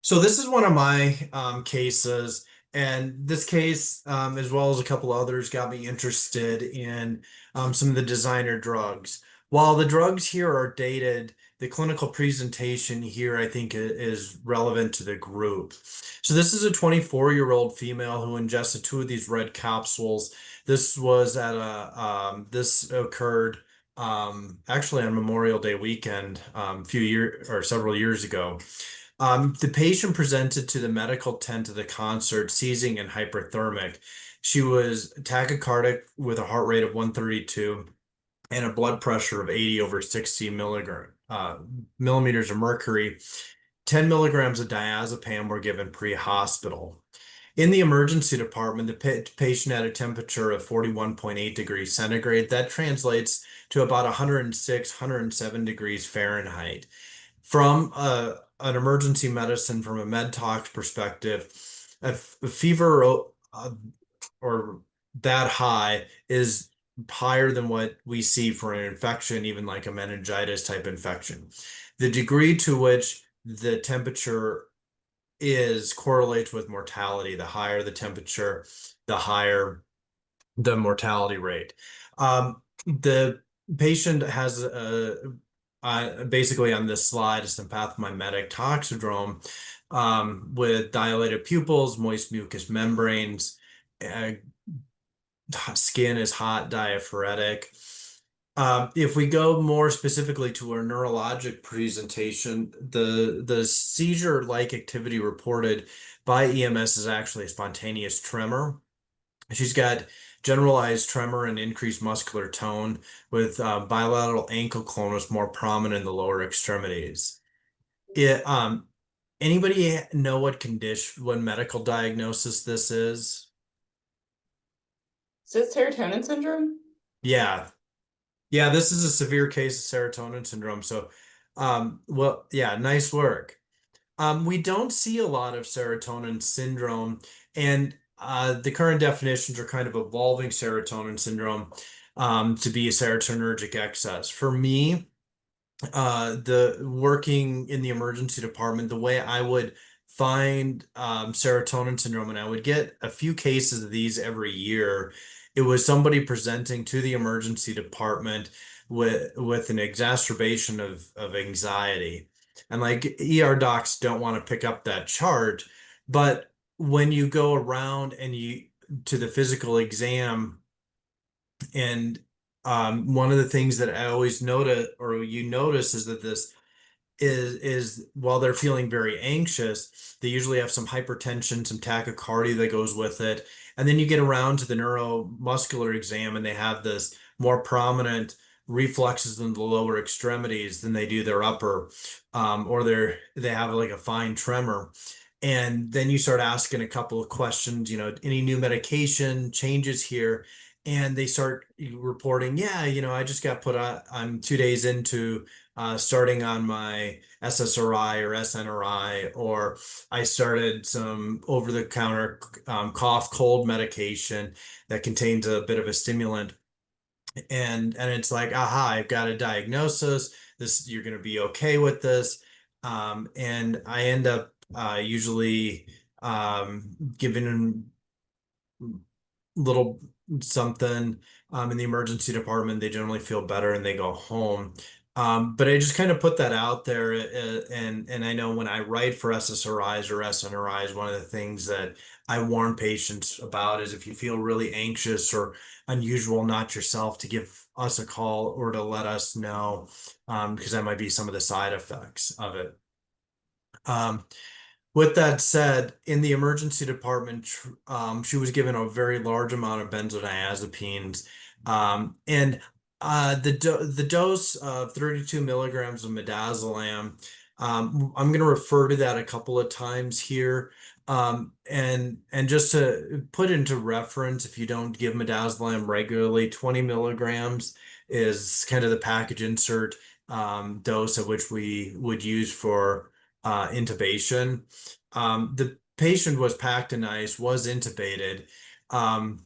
So this is one of my cases, and this case, as well as a couple others, got me interested in some of the designer drugs. While the drugs here are dated, the clinical presentation here, I think, is relevant to the group. So this is a 24-year-old female who ingested two of these red capsules. This was at this occurred actually on Memorial Day weekend, few years or several years ago. The patient presented to the medical tent of the concert, seizing and hyperthermic. She was tachycardic with a heart rate of 132 and a blood pressure of 80 over 60 millimeters of mercury. 10 milligrams of diazepam were given pre-hospital. In the emergency department, the patient had a temperature of 41.8 degrees centigrade. That translates to about 106, 107 degrees Fahrenheit. From an emergency medicine, from a med talk perspective, a fever or that high is higher than what we see for an infection, even like a meningitis type infection. The degree to which the temperature is correlates with mortality. The higher the temperature, the higher the mortality rate. The patient has basically on this slide a sympathomimetic toxidrome with dilated pupils, moist mucous membranes, uh, skin is hot, diaphoretic. If we go more specifically to our neurologic presentation, the seizure-like activity reported by EMS is actually a spontaneous tremor. She's got generalized tremor and increased muscular tone with bilateral ankle clonus more prominent in the lower extremities. It, anybody know what medical diagnosis this is? Is it serotonin syndrome? Yeah. Yeah, this is a severe case of serotonin syndrome. So, well, yeah, nice work. We don't see a lot of serotonin syndrome, and the current definitions are kind of evolving serotonin syndrome to be a serotonergic excess. For me, the working in the emergency department, the way I would find serotonin syndrome, and I would get a few cases of these every year. It was somebody presenting to the emergency department with an exacerbation of anxiety. And like ER docs don't want to pick up that charge, but when you go around and you to the physical exam and one of the things that I always notice or you notice is that this is while they're feeling very anxious, they usually have some hypertension, some tachycardia that goes with it. And then you get around to the neuromuscular exam and they have this more prominent reflexes in the lower extremities than they do their upper, or they have like a fine tremor. And then you start asking a couple of questions, any new medication changes here, and they start reporting, yeah, I just got put on, I'm 2 days into starting on my SSRI or SNRI, or I started some over-the-counter cough cold medication that contains a bit of a stimulant, and it's like, aha, I've got a diagnosis. This you're going to be okay with this, and I end up usually giving little something in the emergency department. They generally feel better and they go home. But I just kind of put that out there, and I know when I write for SSRIs or SNRIs, one of the things that I warn patients about is if you feel really anxious or unusual, not yourself, to give us a call or to let us know, because that might be some of the side effects of it. Um, with that said, in the emergency department, she was given a very large amount of benzodiazepines, and the dose of 32 milligrams of midazolam. I'm going to refer to that a couple of times here, and just to put into reference, if you don't give midazolam regularly, 20 milligrams is kind of the package insert dose at which we would use for intubation. The patient was packed in ice, was intubated, and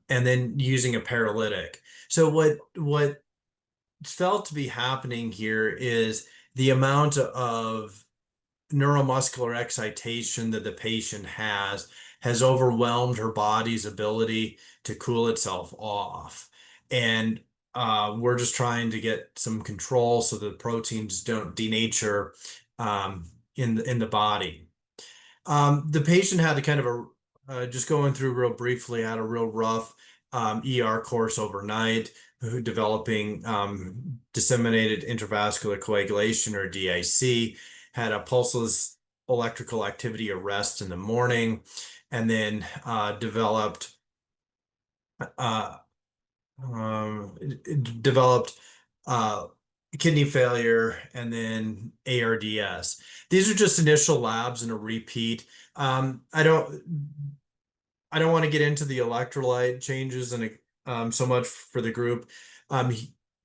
then using a paralytic. So what felt to be happening here is the amount of neuromuscular excitation that the patient has overwhelmed her body's ability to cool itself off. And we're just trying to get some control so the proteins don't denature in the body. The patient had a kind of a just going through real briefly, had a real rough ER course overnight, who developing disseminated intravascular coagulation or DIC, had a pulseless electrical activity arrest in the morning, and then uh, developed uh, kidney failure and then ARDS. These are just initial labs and a repeat. I don't want to get into the electrolyte changes and so much for the group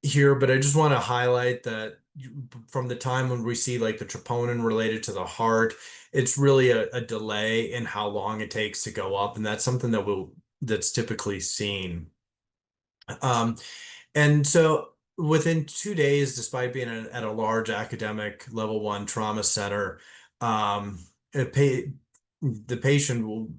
here, but I just want to highlight that from the time when we see like the troponin related to the heart, it's really a delay in how long it takes to go up, and that's something that's typically seen. Um, and so within 2 days, despite being at a large academic level one trauma center, um, it pa the patient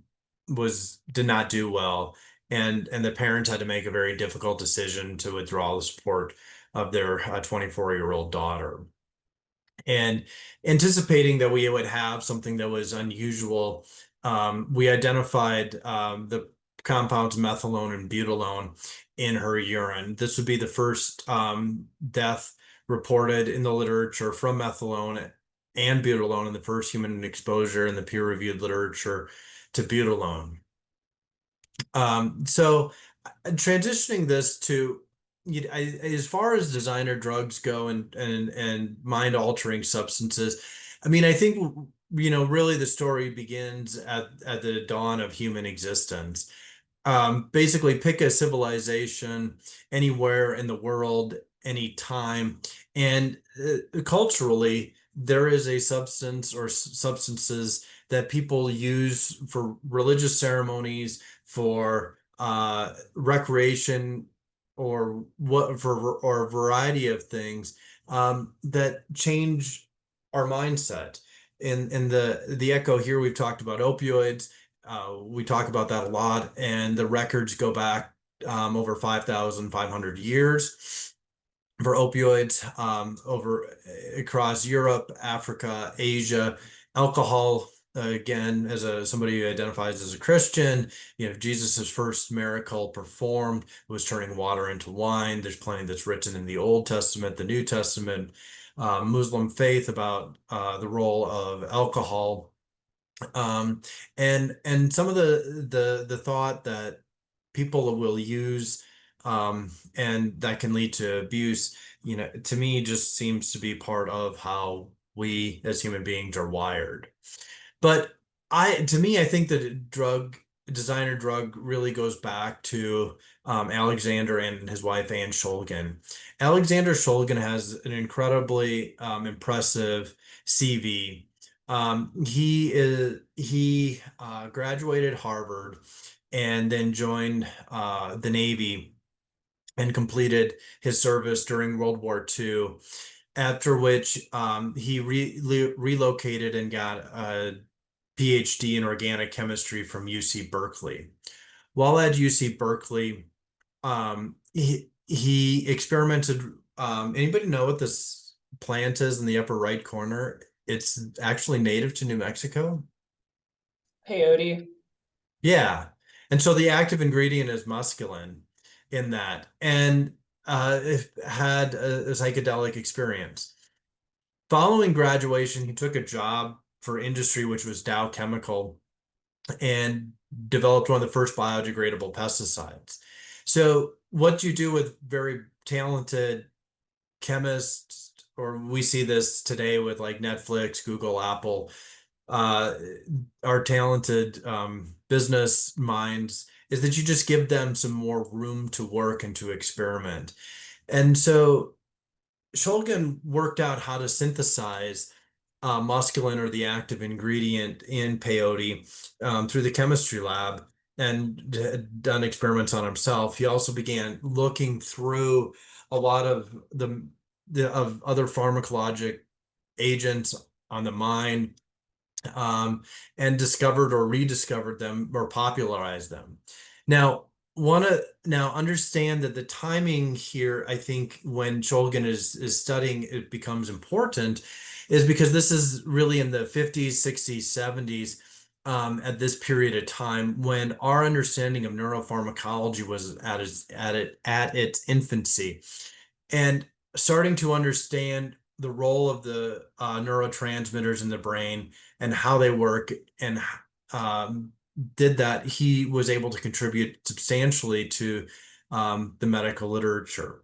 did not do well, and the parents had to make a very difficult decision to withdraw the support of their 24-year-old daughter. And anticipating that we would have something that was unusual, we identified the compounds methylone and butylone in her urine. This would be the first death reported in the literature from methylone and butylone, in the first human exposure in the peer-reviewed literature to butylone. So transitioning this to, as far as designer drugs go and mind-altering substances, I mean, I think, really the story begins at the dawn of human existence. Basically pick a civilization anywhere in the world, anytime, and culturally, there is a substance or substances that people use for religious ceremonies, for recreation, or what for or a variety of things that change our mindset. In the echo here, we've talked about opioids. We talk about that a lot, and the records go back over 5,500 years for opioids over across Europe, Africa, Asia. Alcohol, again, as somebody who identifies as a Christian, Jesus's first miracle performed was turning water into wine. There's plenty that's written in the Old Testament, the New Testament, Muslim faith about the role of alcohol. Um, and some of the thought that people will use and that can lead to abuse, to me just seems to be part of how we as human beings are wired. But to me, I think that designer drug really goes back to Alexander and his wife Anne Shulgin. Alexander Shulgin has an incredibly impressive CV. He graduated Harvard and then joined the Navy and completed his service during World War II. After which he relocated and got a PhD in organic chemistry from UC Berkeley. While at UC Berkeley, he experimented. Anybody know what this plant is in the upper right corner? It's actually native to New Mexico. Peyote. Yeah. And so the active ingredient is muscarine in that. And it had a psychedelic experience. Following graduation, he took a job for industry, which was Dow Chemical, and developed one of the first biodegradable pesticides. So what you do with very talented chemists, or we see this today with like Netflix, Google, Apple, uh, our talented business minds, is that you just give them some more room to work and to experiment. And so Shulgin worked out how to synthesize muscarine, or the active ingredient in peyote, through the chemistry lab, and had done experiments on himself. He also began looking through a lot of of other pharmacologic agents on the mind, um, and discovered or rediscovered them or popularized them. Now, now understand that the timing here, I think, when Shulgin is studying, it becomes important, is because this is really in the 50s, 60s, 70s, at this period of time when our understanding of neuropharmacology was at its infancy and starting to understand the role of the neurotransmitters in the brain and how they work and um, did that, he was able to contribute substantially to the medical literature.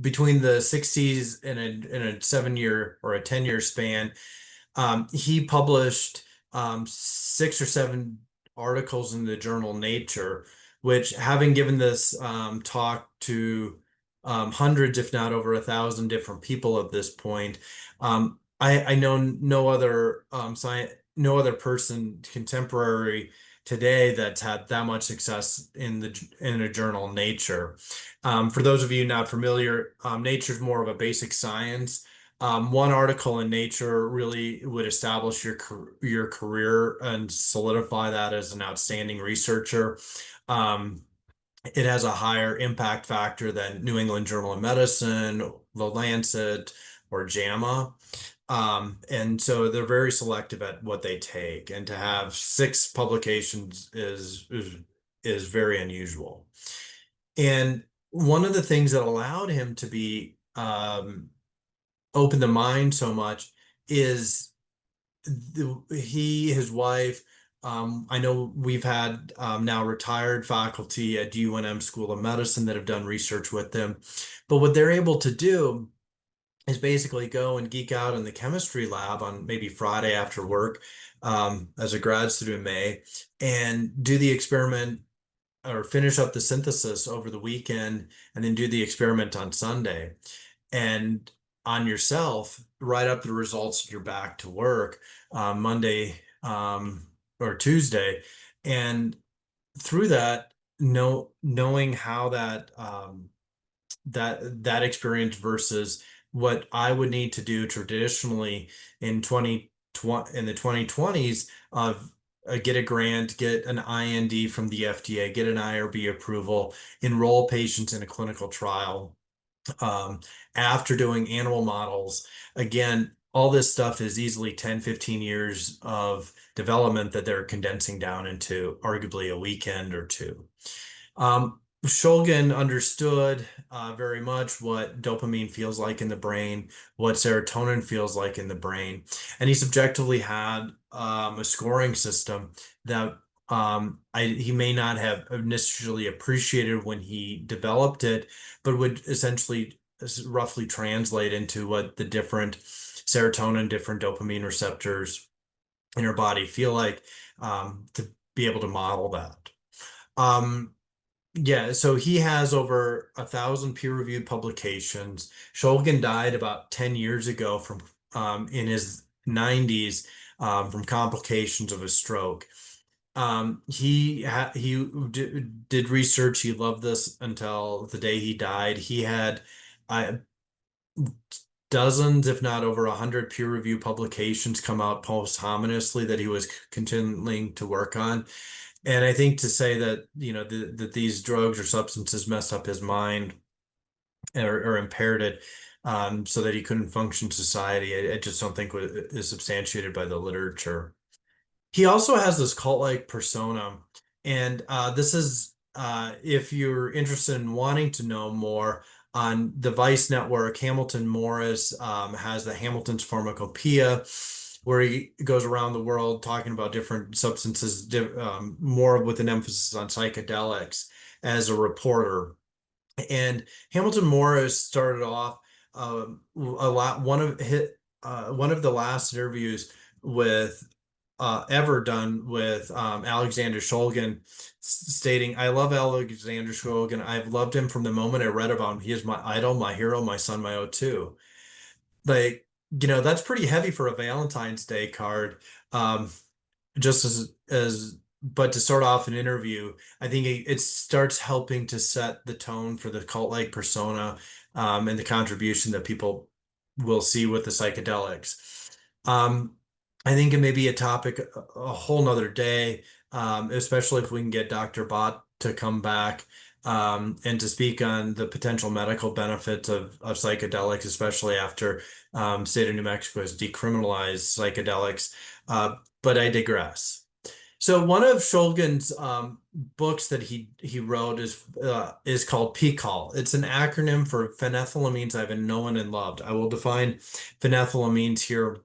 Between the 60s and a 7 year or a 10-year span, he published 6 or 7 articles in the journal Nature, which, having given this talk to hundreds, if not over 1,000 different people at this point, I know no other no other person contemporary today that's had that much success in a journal Nature. For those of you not familiar, Nature is more of a basic science. One article in Nature really would establish your career and solidify that as an outstanding researcher. Um, it has a higher impact factor than New England Journal of Medicine, The Lancet, or JAMA. And so they're very selective at what they take, and to have 6 publications is very unusual. And one of the things that allowed him to be open the mind so much is his wife. I know we've had now retired faculty at UNM School of Medicine that have done research with them, but what they're able to do is basically go and geek out in the chemistry lab on maybe Friday after work, as a grad student may, and do the experiment or finish up the synthesis over the weekend and then do the experiment on Sunday. And on yourself, write up the results and you're back to work Monday or Tuesday. And through that, knowing how that experience versus what I would need to do traditionally in 2020 in the 2020s of get a grant, get an IND from the FDA, get an IRB approval, enroll patients in a clinical trial, um, after doing animal models. Again, all this stuff is easily 10, 15 years of development that they're condensing down into arguably a weekend or two. Shulgin understood very much what dopamine feels like in the brain, what serotonin feels like in the brain, and he subjectively had a scoring system that he may not have initially appreciated when he developed it, but would essentially roughly translate into what the different serotonin, different dopamine receptors in our body feel like, to be able to model that. Um, yeah, so he has over 1,000 peer-reviewed publications. Shulgin died about 10 years ago from in his 90s, from complications of a stroke. He did research. He loved this until the day he died. He had uh, dozens, if not over 100 peer-reviewed publications come out posthumously that he was continuing to work on. And I think to say that, that these drugs or substances messed up his mind or impaired it, so that he couldn't function in society, I just don't think is substantiated by the literature. He also has this cult-like persona, and this is if you're interested in wanting to know more, on the Vice Network, Hamilton Morris has the Hamilton's Pharmacopoeia, where he goes around the world talking about different substances, more with an emphasis on psychedelics as a reporter. And Hamilton Morris started off a lot. One of the last interviews with ever done with Alexander Shulgin, stating, "I love Alexander Shulgin. I've loved him from the moment I read about him. He is my idol, my hero, my son, my O2." Like, that's pretty heavy for a Valentine's Day card. Um, just but to start off an interview, I think it starts helping to set the tone for the cult-like persona, and the contribution that people will see with the psychedelics. Um, I think it may be a topic a whole nother day, especially if we can get Dr. Bott to come back and to speak on the potential medical benefits of psychedelics, especially after state of New Mexico has decriminalized psychedelics. But I digress. So one of Shulgin's books that he wrote is called PCAL. It's an acronym for phenethylamines I've been known and loved. I will define phenethylamines here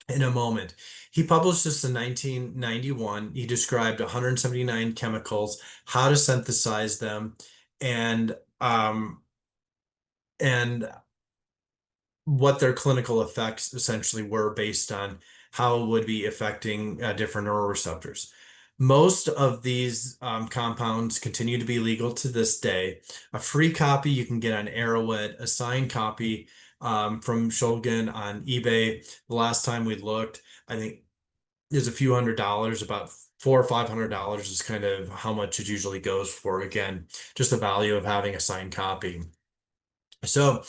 in a moment. He published this in 1991. He described 179 chemicals, how to synthesize them, and um, and what their clinical effects essentially were based on how it would be affecting different neuroreceptors. Most of these compounds continue to be legal to this day. A free copy you can get on Arrowhead, a signed copy from Shulgin on eBay. The last time we looked, I think is a few $100s, about $400 or $500 is kind of how much it usually goes for. Again, just the value of having a signed copy. So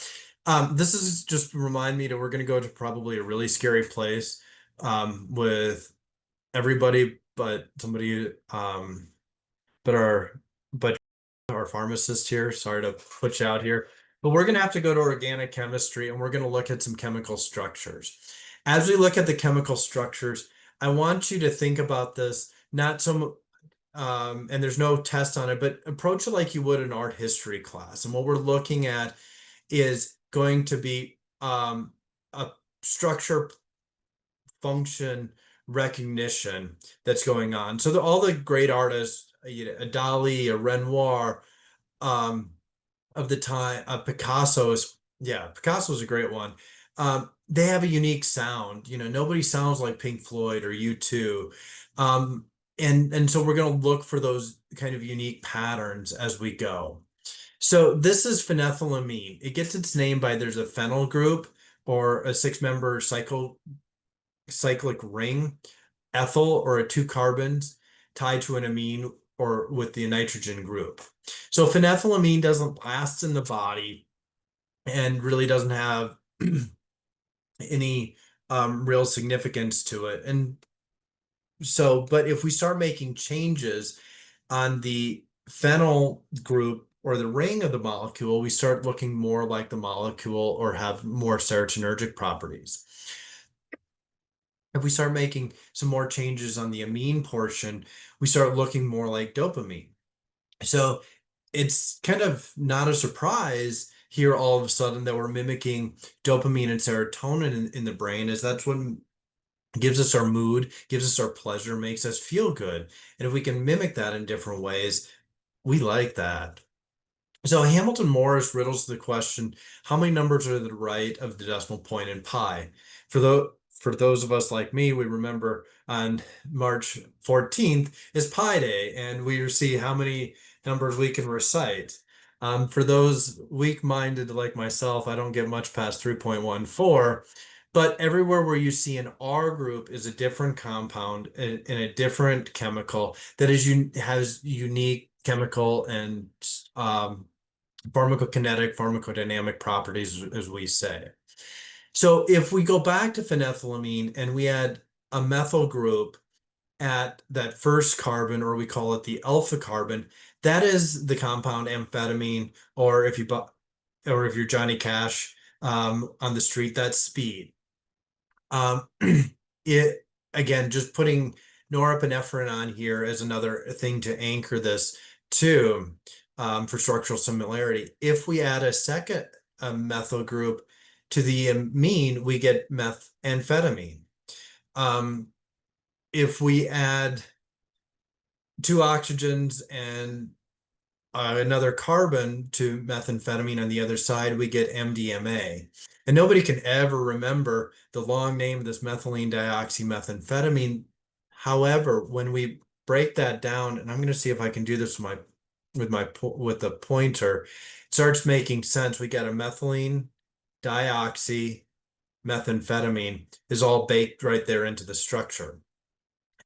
this is just remind me that we're going to go to probably a really scary place with everybody but somebody but our pharmacist here. Sorry to put you out here, but we're going to have to go to organic chemistry and we're going to look at some chemical structures. As we look at the chemical structures, I want you to think about this not so and there's no test on it, but approach it like you would an art history class. And what we're looking at is going to be a structure function recognition that's going on. So all the great artists, a Dali, a Renoir, um, of the time, Picasso is, yeah, Picasso is a great one. They have a unique sound. Nobody sounds like Pink Floyd or U2. Um, and so we're going to look for those kind of unique patterns as we go. So this is phenethylamine. It gets its name by there's a phenyl group or a six-member cyclic ring, ethyl or a two carbons tied to an amine or with the nitrogen group. So phenethylamine doesn't last in the body and really doesn't have any real significance to it. And so, but if we start making changes on the phenyl group or the ring of the molecule, we start looking more like the molecule or have more serotonergic properties. If we start making some more changes on the amine portion, we start looking more like dopamine. So it's kind of not a surprise here all of a sudden that we're mimicking dopamine and serotonin in the brain, as that's what gives us our mood, gives us our pleasure, makes us feel good. And if we can mimic that in different ways, we like that. So Hamilton Morris riddles the question, how many numbers are to the right of the decimal point in pi? For those of us like me, we remember on March 14th is Pi Day, and we see how many numbers we can recite. For those weak-minded like myself, I don't get much past 3.14, but everywhere where you see an R group is a different compound in a different chemical that has unique chemical and pharmacokinetic, pharmacodynamic properties, as we say. So if we go back to phenethylamine and we add a methyl group at that first carbon, or we call it the alpha carbon, that is the compound amphetamine, or if you're Johnny Cash on the street, that's speed. Um, it again, just putting norepinephrine on here as another thing to anchor this too, for structural similarity. If we add a second methyl group to the amine, we get methamphetamine. Um, if we add two oxygens and another carbon to methamphetamine on the other side, we get MDMA. And nobody can ever remember the long name of this methylene dioxymethamphetamine. However, when we break that down, and I'm going to see if I can do this with the pointer, it starts making sense. We got a methylene dioxy methamphetamine is all baked right there into the structure.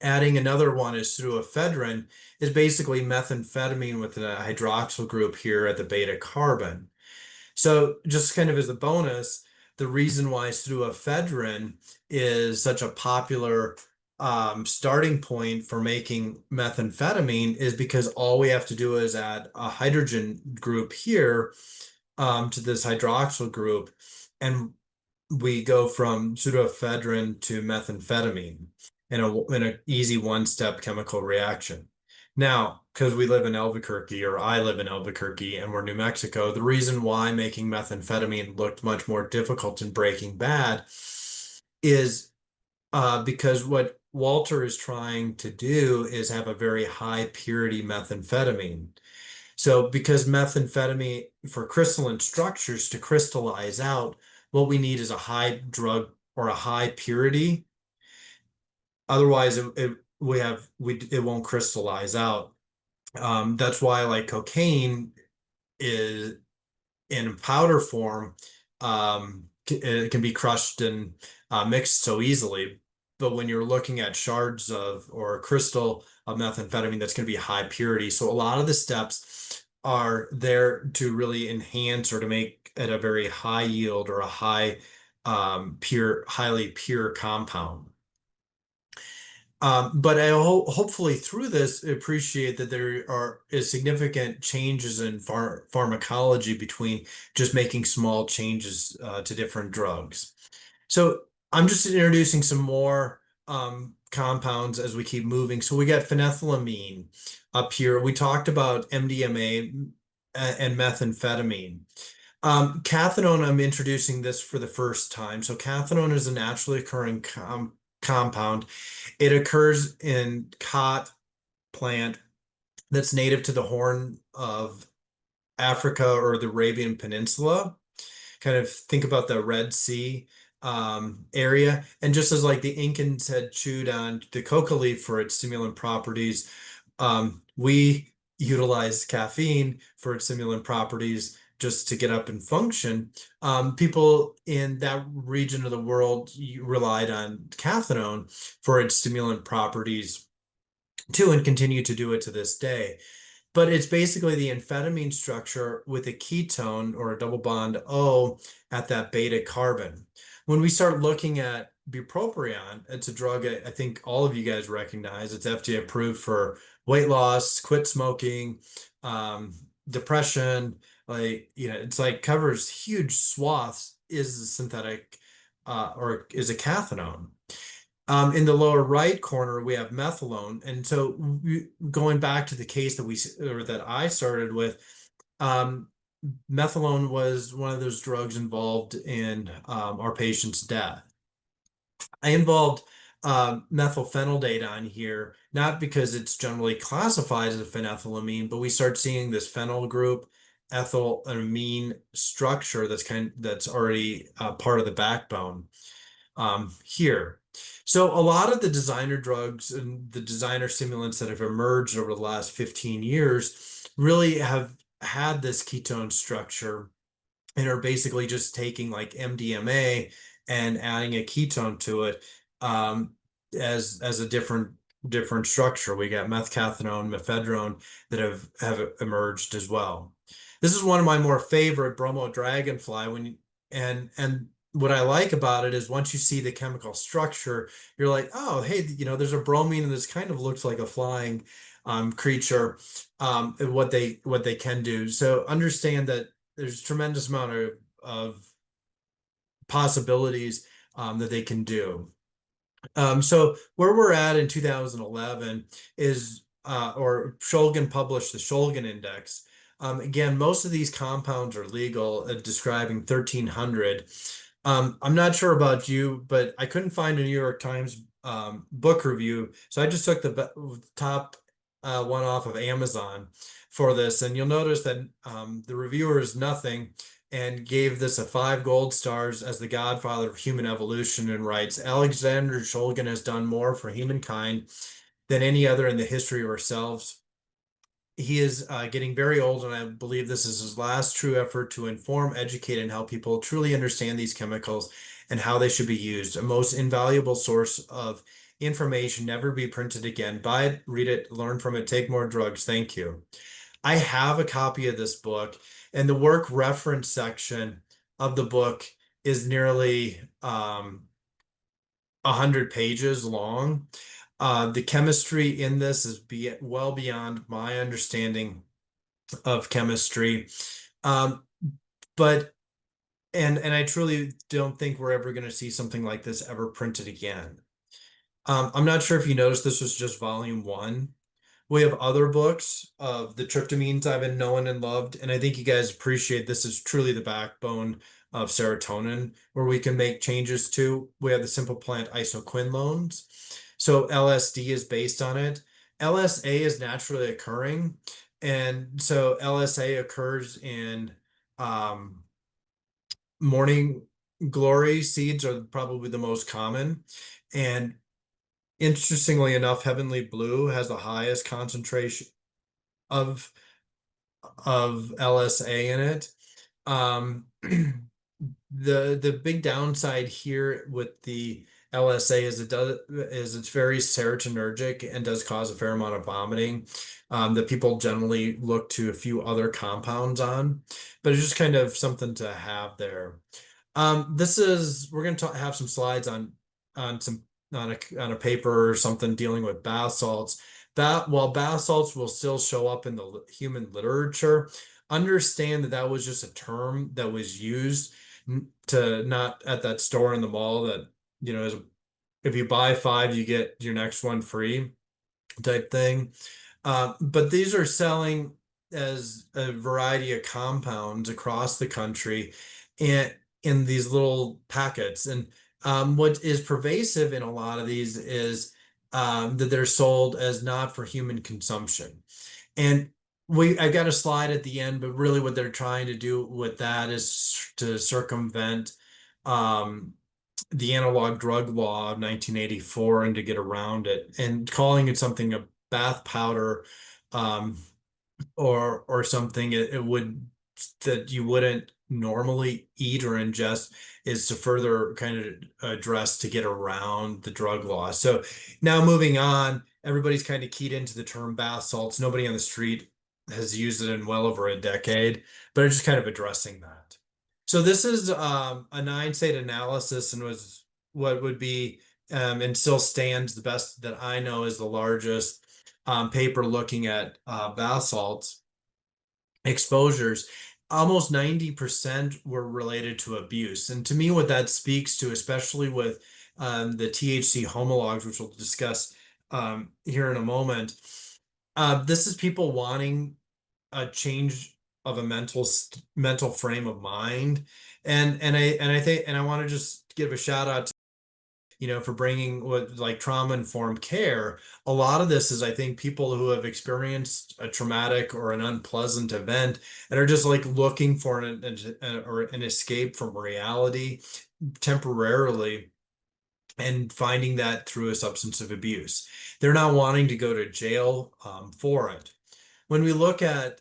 Adding another one is pseudoephedrine is basically methamphetamine with a hydroxyl group here at the beta carbon. So just kind of as a bonus, the reason why pseudoephedrine is such a popular starting point for making methamphetamine is because all we have to do is add a hydrogen group here to this hydroxyl group, and we go from pseudoephedrine to methamphetamine in an easy one-step chemical reaction. Now, because we live in Albuquerque, or I live in Albuquerque, and we're New Mexico, the reason why making methamphetamine looked much more difficult in Breaking Bad is because what Walter is trying to do is have a very high purity methamphetamine. So because methamphetamine for crystalline structures to crystallize out, what we need is a high drug or a high purity. Otherwise, it won't crystallize out. That's why like cocaine is in powder form, it can be crushed and mixed so easily. But when you're looking at shards of or a crystal of methamphetamine, that's going to be high purity. So a lot of the steps are there to really enhance or to make it a very high yield or a highly pure compound. But I hopefully through this appreciate that there is significant changes in pharmacology between just making small changes to different drugs. So I'm just introducing some more compounds as we keep moving. So we got phenethylamine up here. We talked about MDMA and methamphetamine. Cathinone, I'm introducing this for the first time. So cathinone is a naturally occurring compound. It occurs in khat plant that's native to the Horn of Africa or the Arabian Peninsula. Kind of think about the Red Sea area. And just as like the Incans had chewed on the coca leaf for its stimulant properties, we utilize caffeine for its stimulant properties just to get up and function. People in that region of the world relied on cathinone for its stimulant properties too, and continue to do it to this day. But it's basically the amphetamine structure with a ketone or a double bond O at that beta carbon. When we start looking at bupropion, it's a drug I think all of you guys recognize. It's FDA approved for weight loss, quit smoking, depression. Like, it's like covers huge swaths, is a synthetic or is a cathinone. In the lower right corner, we have methylone. And so going back to the case that I started with, um, methylone was one of those drugs involved in our patient's death. I involved methylphenidate on here, not because it's generally classified as a phenethylamine, but we start seeing this phenyl group, ethylamine structure that's already part of the backbone here. So a lot of the designer drugs and the designer stimulants that have emerged over the last 15 years really have had this ketone structure and are basically just taking like MDMA and adding a ketone to it as a different structure. We got methcathinone, mephedrone that have emerged as well. This is one of my more favorite bromo dragonfly and what I like about it is once you see the chemical structure, you're like, oh, hey, there's a bromine and this kind of looks like a flying creature, and what they can do. So understand that there's a tremendous amount of possibilities that they can do. So where we're at in 2011 is, or Shulgin published the Shulgin Index. Again, most of these compounds are legal, describing 1,300. I'm not sure about you, but I couldn't find a New York Times book review, so I just took the top one off of Amazon for this, and you'll notice that the reviewer is nothing and gave this a 5 gold stars as the godfather of human evolution and writes, Alexander Shulgin has done more for humankind than any other in the history of ourselves. He is getting very old, and I believe this is his last true effort to inform, educate, and help people truly understand these chemicals and how they should be used. A most invaluable source of information, never be printed again. Buy it, read it, learn from it, take more drugs. Thank you. I have a copy of this book, and the work reference section of the book is nearly 100 pages long. The chemistry in this is well beyond my understanding of chemistry. Um, but and I truly don't think we're ever going to see something like this ever printed again. I'm not sure if you noticed this was just volume one. We have other books of the tryptamines I've been known and loved, and I think you guys appreciate this is truly the backbone of serotonin, where we can make changes to. We have the simple plant isoquinolones. So LSD is based on it. LSA is naturally occurring, and so LSA occurs in um, morning glory seeds are probably the most common. And interestingly enough, heavenly blue has the highest concentration of LSA in it. Um, the big downside here with the LSA is it's very serotonergic and does cause a fair amount of vomiting that people generally look to a few other compounds on, but it's just kind of something to have there. This is we're going to have some slides on some on a paper or something dealing with bath salts. That while bath salts will still show up in the human literature, understand that that was just a term that was used to not at that store in the mall that is if you buy five, you get your next one free type thing. But these are selling as a variety of compounds across the country and in these little packets. And what is pervasive in a lot of these is that they're sold as not for human consumption. And I got a slide at the end, but really what they're trying to do with that is to circumvent um, the analog drug law of 1984 and to get around it and calling it something a bath powder um, or something it would that you wouldn't normally eat or ingest is to further kind of address to get around the drug law. So now moving on, everybody's kind of keyed into the term bath salts. Nobody on the street has used it in well over a decade, but it's just kind of addressing that. So this is a nine-state analysis and was what would be and still stands the best that I know is the largest paper looking at bath salts exposures. Almost 90% were related to abuse. And to me, what that speaks to, especially with the THC homologs, which we'll discuss here in a moment, this is people wanting a change of a mental frame of mind. And I think and I want to just give a shout out for bringing what like trauma-informed care. A lot of this is, I think, people who have experienced a traumatic or an unpleasant event and are just like looking for or an escape from reality temporarily and finding that through a substance of abuse. They're not wanting to go to jail for it. When we look at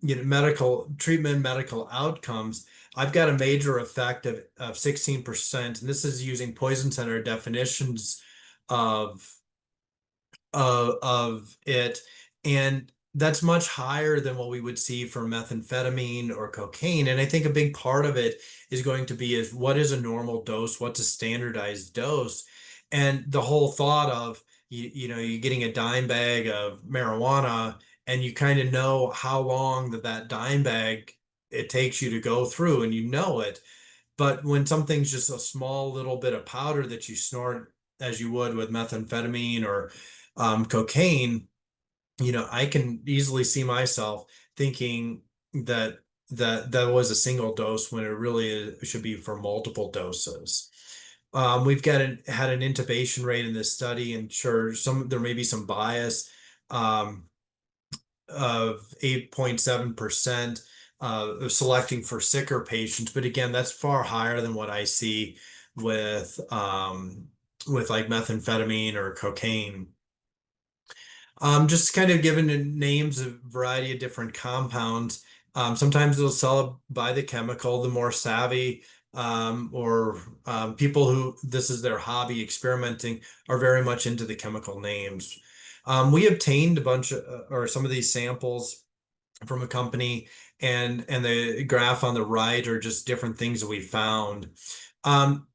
medical treatment, medical outcomes, I've got a major effect of 16%, and this is using Poison Center definitions of of it, and that's much higher than what we would see for methamphetamine or cocaine. And I think a big part of it is going to be is what is a normal dose, what's a standardized dose, and the whole thought of you're getting a dime bag of marijuana and you kind of know how long that dime bag it takes you to go through and you know it. But when something's just a small little bit of powder that you snort as you would with methamphetamine or cocaine, I can easily see myself thinking that that was a single dose when it really should be for multiple doses. We've had an intubation rate in this study, and sure, there may be some bias. Um, of 8.7% selecting for sicker patients. But again, that's far higher than what I see with with like methamphetamine or cocaine. Just kind of given names of variety of different compounds. Sometimes they'll sell it by the chemical, the more savvy or people who this is their hobby experimenting are very much into the chemical names. We obtained a bunch of or some of these samples from a company, and the graph on the right are just different things that we found. Um,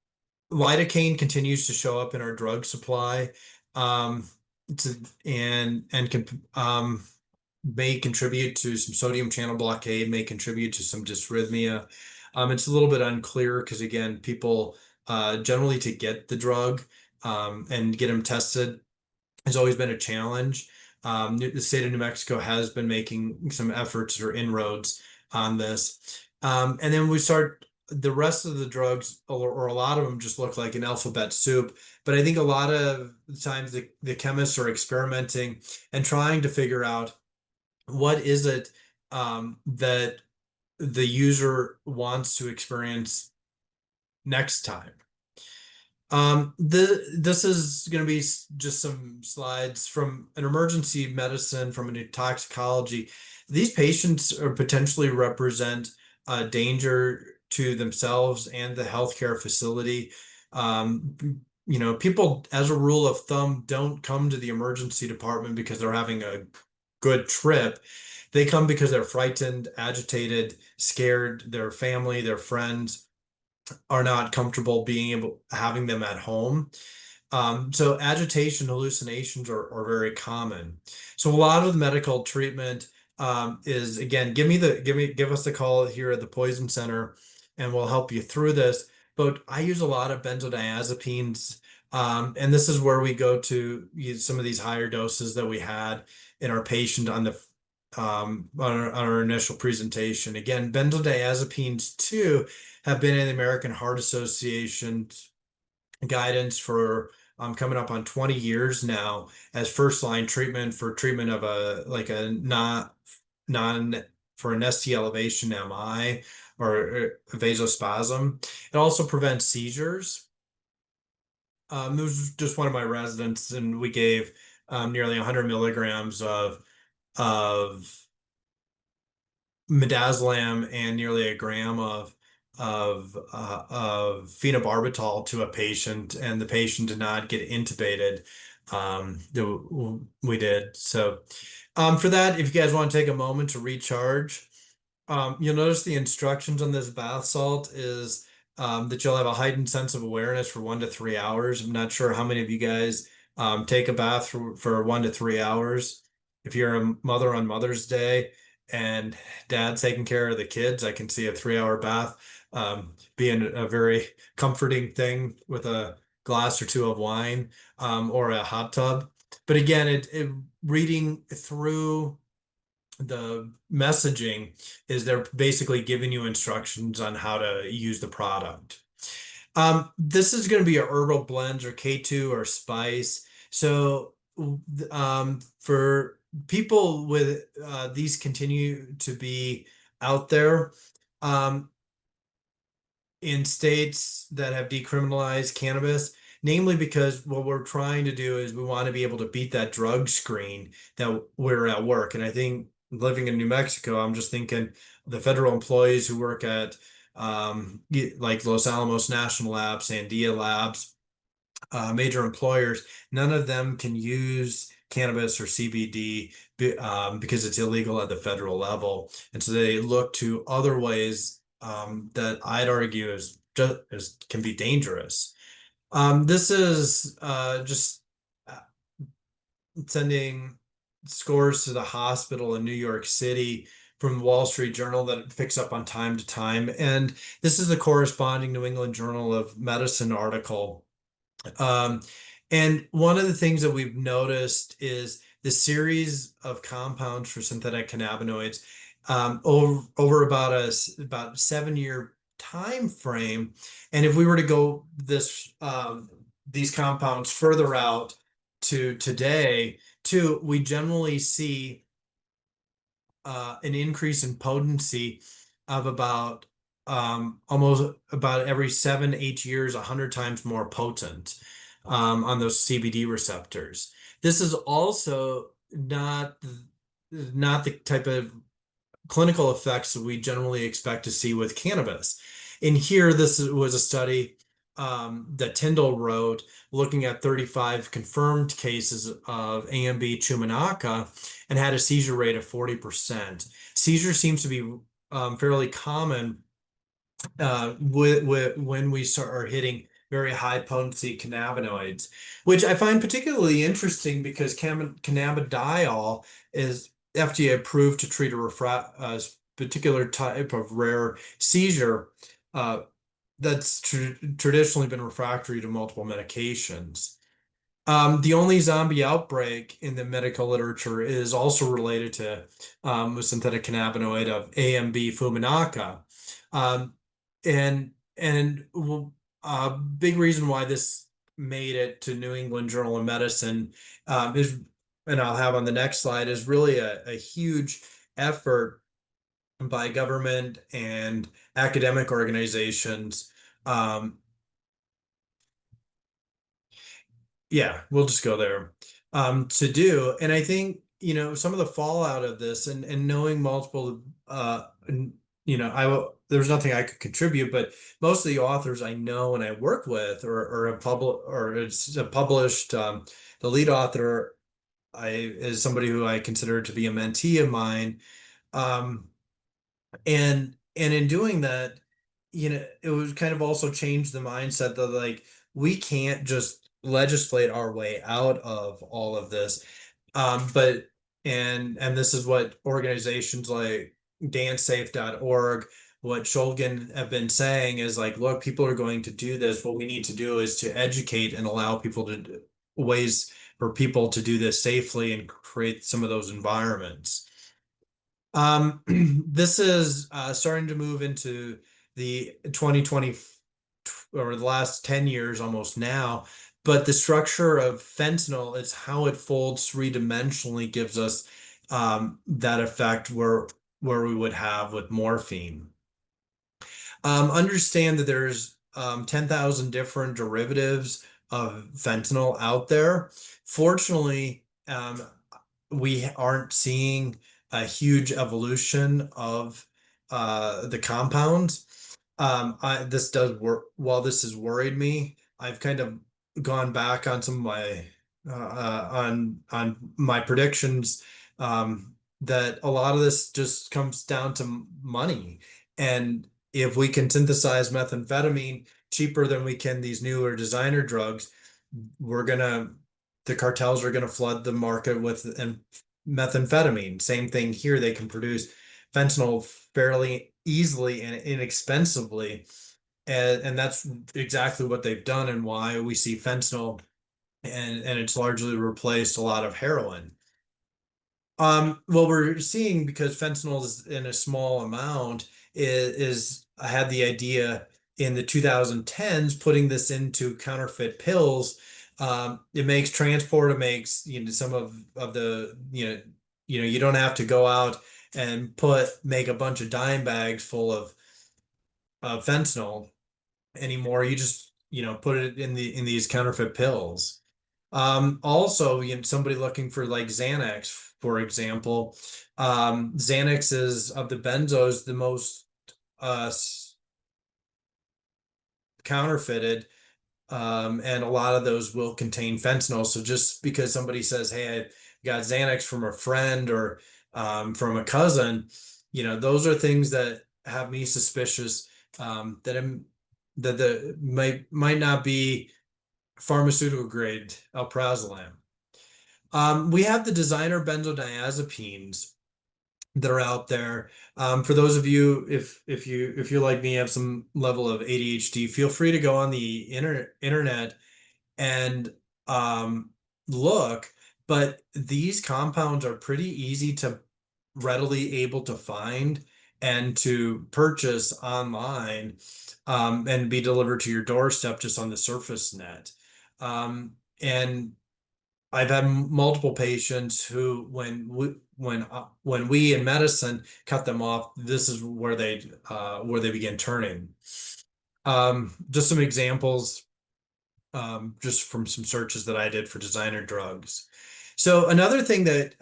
Lidocaine continues to show up in our drug supply, um, to, and can may contribute to some sodium channel blockade, may contribute to some dysrhythmia. It's a little bit unclear because again, people generally to get the drug and get them tested has always been a challenge. The state of New Mexico has been making some efforts or inroads on this. And then we start the rest of the drugs, or a lot of them just look like an alphabet soup. But I think a lot of times the chemists are experimenting and trying to figure out what is it that the user wants to experience next time. This is going to be just some slides from an emergency medicine, from a toxicology. These patients are potentially represent a danger to themselves and the healthcare facility. Um, People, as a rule of thumb, don't come to the emergency department because they're having a good trip. They come because they're frightened, agitated, scared, their family, their friends are not comfortable being able having them at home. So agitation, hallucinations are very common. So a lot of the medical treatment is again, give us the call here at the Poison Center, and we'll help you through this. But I use a lot of benzodiazepines, and this is where we go to use some of these higher doses that we had in our patient on the on our initial presentation. Again, benzodiazepines too have been in the American Heart Association guidance for coming up on 20 years now as first line treatment for treatment of a like a not non for an ST elevation MI or vasospasm. It also prevents seizures. This was just one of my residents, and we gave nearly 100 milligrams of midazolam and nearly a gram of phenobarbital to a patient, and the patient did not get intubated. We did so. For that, if you guys want to take a moment to recharge, you'll notice the instructions on this bath salt is that you'll have a heightened sense of awareness for 1 to 3 hours. I'm not sure how many of you guys take a bath for 1 to 3 hours. If you're a mother on Mother's Day and dad's taking care of the kids, I can see a 3 hour bath being a very comforting thing with a glass or two of wine or a hot tub. But again, it reading through the messaging is they're basically giving you instructions on how to use the product. This is going to be a herbal blends or K2 or spice. So for people with these continue to be out there. In states that have decriminalized cannabis, namely because what we're trying to do is we want to be able to beat that drug screen that we're at work. And I think living in New Mexico, I'm just thinking the federal employees who work at like Los Alamos National Labs, Sandia Labs, major employers, none of them can use cannabis or CBD because it's illegal at the federal level. And so they look to other ways that I'd argue is just can be dangerous. This is just sending scores to the hospital in New York City from Wall Street Journal that it picks up on time to time. And this is the corresponding New England Journal of Medicine article. Um, and one of the things that we've noticed is the series of compounds for synthetic cannabinoids over about 7 year time frame. And if we were to go these compounds further out to today, too, we generally see an increase in potency of about almost about every 7, 8 years, 100 times more potent on those CBD receptors. This is also not the type of clinical effects that we generally expect to see with cannabis. In here, this was a study that Tyndall wrote, looking at 35 confirmed cases of AMB Chumanaka and had a seizure rate of 40%. Seizure seems to be fairly common when we are hitting very high potency cannabinoids, which I find particularly interesting because cannabidiol is FDA approved to treat a particular type of rare seizure uh, that's traditionally been refractory to multiple medications. The only zombie outbreak in the medical literature is also related to a synthetic cannabinoid of AMB fuminaka. Um, and a big reason why this made it to New England Journal of Medicine is, and I'll have on the next slide, is really a huge effort by government and academic organizations. Um, Yeah, we'll just go there to do. And I think, some of the fallout of this and knowing multiple, there's nothing I could contribute, but most of the authors I know and I work with or have published, the lead author is somebody who I consider to be a mentee of mine. Um, and in doing that, it was kind of also changed the mindset that like we can't just legislate our way out of all of this. But and this is what organizations like dancesafe.org, what Shulgin have been saying is like, look, people are going to do this. What we need to do is to educate and allow people to ways for people to do this safely and create some of those environments. This is starting to move into the 2020 or the last 10 years almost now, but the structure of fentanyl, it's how it folds three-dimensionally gives us that effect where we would have with morphine. Understand that there's 10,000 different derivatives of fentanyl out there. Fortunately, we aren't seeing a huge evolution of the compounds. This does work. While this has worried me, I've kind of gone back on some of my on my predictions that a lot of this just comes down to money. And if we can synthesize methamphetamine cheaper than we can these newer designer drugs, we're gonna the cartels are gonna flood the market with and methamphetamine. Same thing here. They can produce fentanyl fairly easily and inexpensively. And that's exactly what they've done and why we see fentanyl and it's largely replaced a lot of heroin. What we're seeing because fentanyl is in a small amount is I had the idea in the 2010s putting this into counterfeit pills. It makes transport, it makes some of the you don't have to go out and make a bunch of dime bags full of fentanyl anymore. You just put it in these counterfeit pills. Also, somebody looking for like Xanax, for example. Xanax is of the benzos the most uh counterfeited, and a lot of those will contain fentanyl. So just because somebody says, "Hey, I got Xanax from a friend or from a cousin," those are things that have me suspicious that the might not be pharmaceutical grade alprazolam. We have the designer benzodiazepines that are out there. For those of you, if you're like me, have some level of ADHD, feel free to go on the internet and look. But these compounds are pretty easy to readily able to find and to purchase online and be delivered to your doorstep just on the surface net. And I've had multiple patients who, when we in medicine cut them off, this is where they begin turning. Just some examples, just from some searches that I did for designer drugs. So another thing that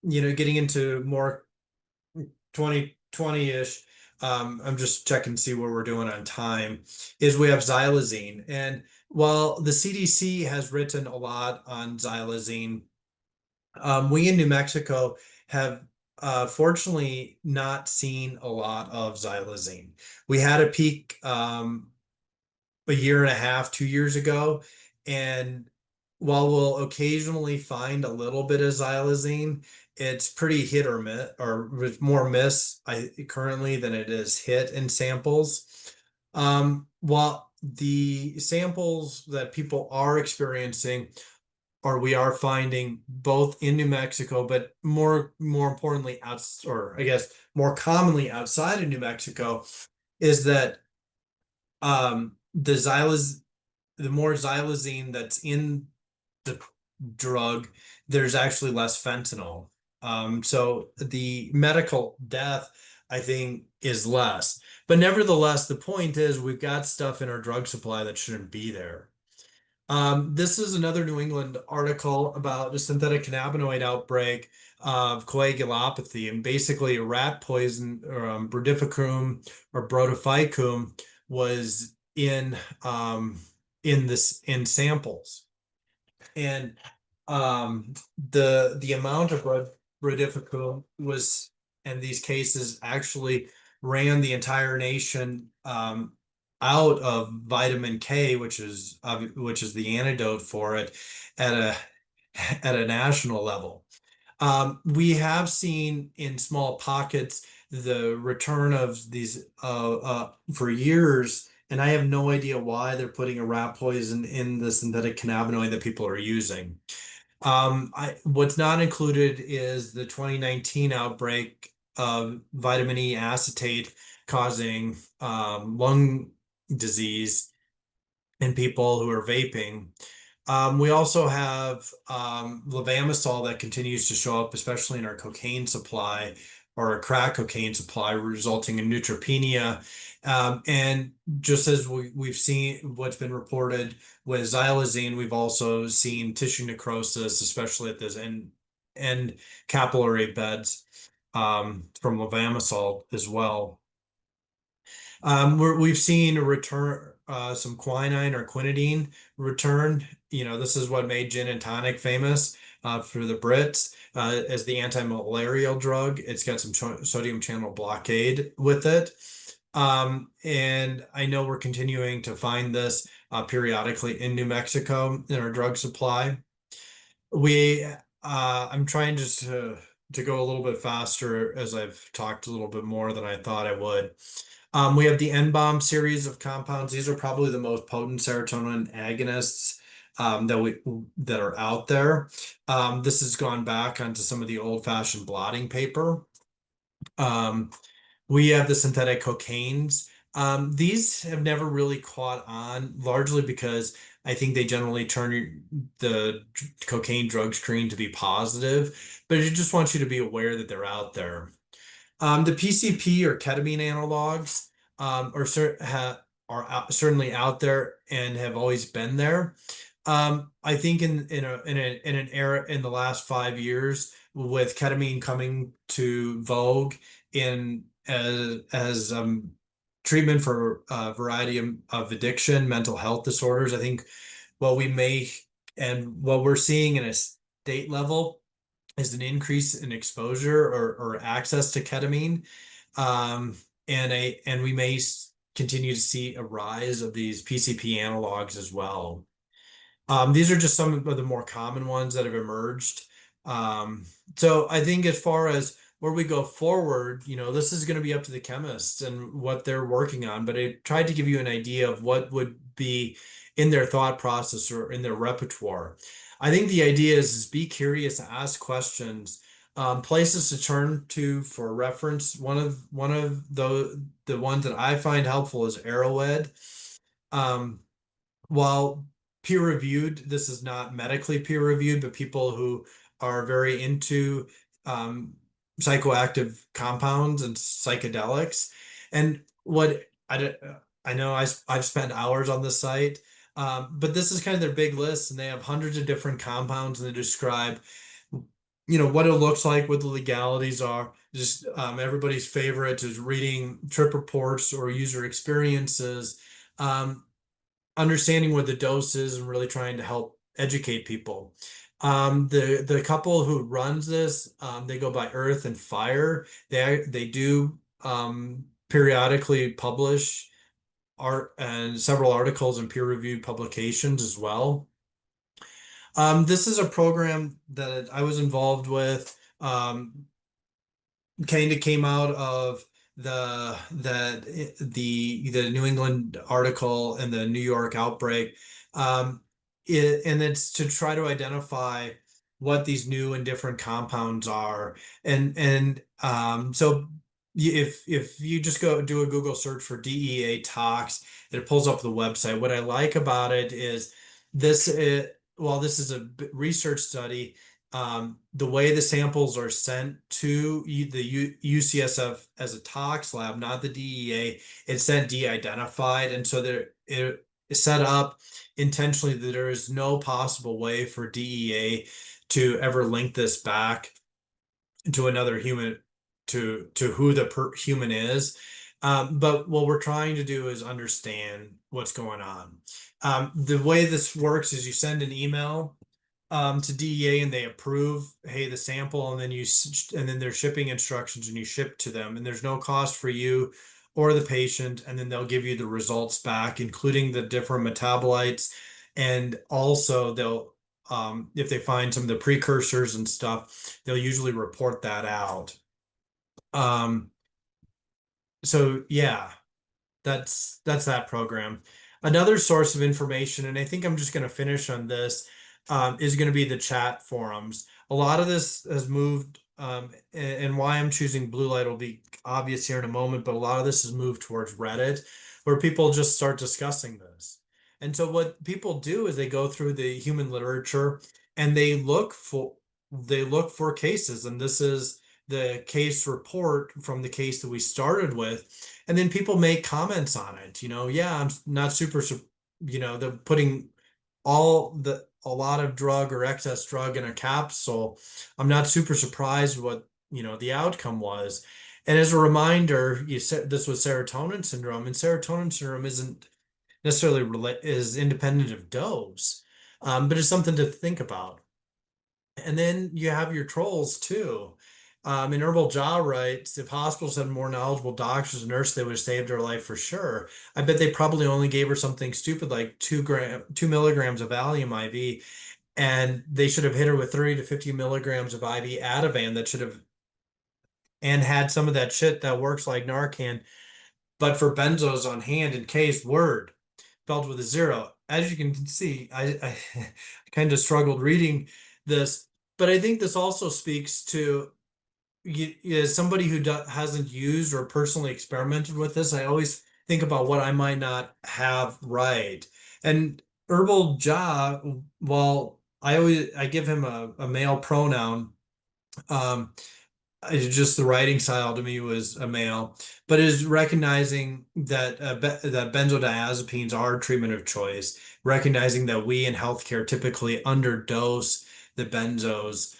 getting into more 2020-ish, I'm just checking to see where we're doing on time, is we have xylazine. And while the CDC has written a lot on xylazine, we in New Mexico have fortunately not seen a lot of xylazine. We had a peak a year and a half, 2 years ago. And while we'll occasionally find a little bit of xylazine, it's pretty hit or miss, or with more miss currently than it is hit in samples. While the samples that people are experiencing, or we are finding both in New Mexico, but more importantly, or I guess more commonly outside of New Mexico, is that the more xylazine that's in the drug, there's actually less fentanyl. So the medical death, I think, is less. But nevertheless, the point is we've got stuff in our drug supply that shouldn't be there. This is another New England article about a synthetic cannabinoid outbreak of coagulopathy, and basically a rat poison, or brodifacoum or brotificum, was in samples. And the amount of brodifacoum was in these cases actually ran the entire nation out of vitamin K, which is the antidote for it at a at a national level. We have seen in small pockets the return of these for years, and I have no idea why they're putting a rat poison in the synthetic cannabinoid that people are using. What's not included is the 2019 outbreak of vitamin E acetate causing lung disease in people who are vaping. We also have levamisole that continues to show up, especially in our cocaine supply or our crack cocaine supply, resulting in neutropenia. And just as we've seen what's been reported with xylazine, we've also seen tissue necrosis, especially at this end capillary beds from levamisole as well. We've seen a return, some quinine or quinidine return. This is what made gin and tonic famous for the Brits as the anti-malarial drug. It's got some sodium channel blockade with it. And I know we're continuing to find this periodically in New Mexico in our drug supply. I'm trying just to go a little bit faster as I've talked a little bit more than I thought I would. We have the N-bomb series of compounds. These are probably the most potent serotonin agonists that are out there. This has gone back onto some of the old-fashioned blotting paper. Um, we have the synthetic cocaines. These have never really caught on, largely because I think they generally turn the cocaine drug screen to be positive, but it just wants you to be aware that they're out there. The PCP or ketamine analogs certainly out there and have always been there. I think in an era in the last 5 years, with ketamine coming to vogue in as treatment for a variety of addiction, mental health disorders, I think what we may and what we're seeing in a state level is an increase in exposure or access to ketamine. Um, and we may continue to see a rise of these PCP analogs as well. These are just some of the more common ones that have emerged. Um, so I think as far as where we go forward, this is going to be up to the chemists and what they're working on. But I tried to give you an idea of what would be in their thought process or in their repertoire. I think the idea is be curious, ask questions, places to turn to for reference. One of the ones that I find helpful is Arrowhead. Um, while peer reviewed, this is not medically peer reviewed, but people who are very into um, psychoactive compounds and psychedelics. And I know I've spent hours on this site, but this is kind of their big list, and they have hundreds of different compounds, and they describe what it looks like, what the legalities are. Just everybody's favorite is reading trip reports or user experiences, um, understanding what the dose is, and really trying to help educate people. The couple who runs this, they go by Earth and Fire. They do periodically publish art and several articles in peer-reviewed publications as well. This is a program that I was involved with. Kind of came out of the New England article and the New York outbreak. And it's to try to identify what these new and different compounds are. So if you just go do a Google search for DEA tox, it pulls up the website. What I like about it is while this is a research study, the way the samples are sent to the UCSF as a tox lab, not the DEA, it's sent de-identified. And so it is set up intentionally that there is no possible way for DEA to ever link this back to another human, to who the human is. But what we're trying to do is understand what's going on. The way this works is you send an email to DEA and they approve, hey, the sample, and and then there's shipping instructions and you ship to them, and there's no cost for you or the patient, and then they'll give you the results back, including the different metabolites, and also if they find some of the precursors and stuff, they'll usually report that out. Um, so yeah, that's that program. Another source of information, and I think I'm just going to finish on this, is going to be the chat forums. A lot of this has moved, and why I'm choosing blue light will be obvious here in a moment, but a lot of this has moved towards Reddit, where people just start discussing this. And so what people do is they go through the human literature and they look for cases, and this is the case report from the case that we started with. And then people make comments on it. Yeah, I'm not they're putting a lot of drug or excess drug in a capsule. I'm not super surprised what, the outcome was. And as a reminder, you said this was serotonin syndrome, and serotonin syndrome isn't necessarily is independent of dose, but it's something to think about. And then you have your trolls too. In Herbal Jaw writes, if hospitals had more knowledgeable doctors and nurses, they would have saved her life for sure. I bet they probably only gave her something stupid like 2 milligrams of Valium IV, and they should have hit her with 30 to 50 milligrams of IV Ativan that should have and had some of that shit that works like Narcan, but for benzos on hand in case word spelled with a zero. As you can see, I kind of struggled reading this, but I think this also speaks to as somebody who hasn't used or personally experimented with this. I always think about what I might not have right. And Herbal Ja, well, I give him a male pronoun. Um, it's just the writing style to me was a male, but is recognizing that that benzodiazepines are treatment of choice, recognizing that we in healthcare typically underdose the benzos,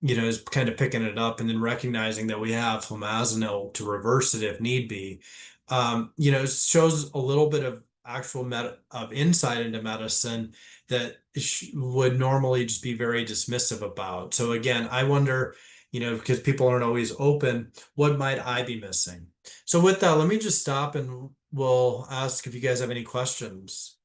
is kind of picking it up, and then recognizing that we have flumazenil to reverse it if need be. It shows a little bit of actual of insight into medicine that would normally just be very dismissive about. So again, I wonder, because people aren't always open, what might I be missing? So with that, let me just stop and we'll ask if you guys have any questions.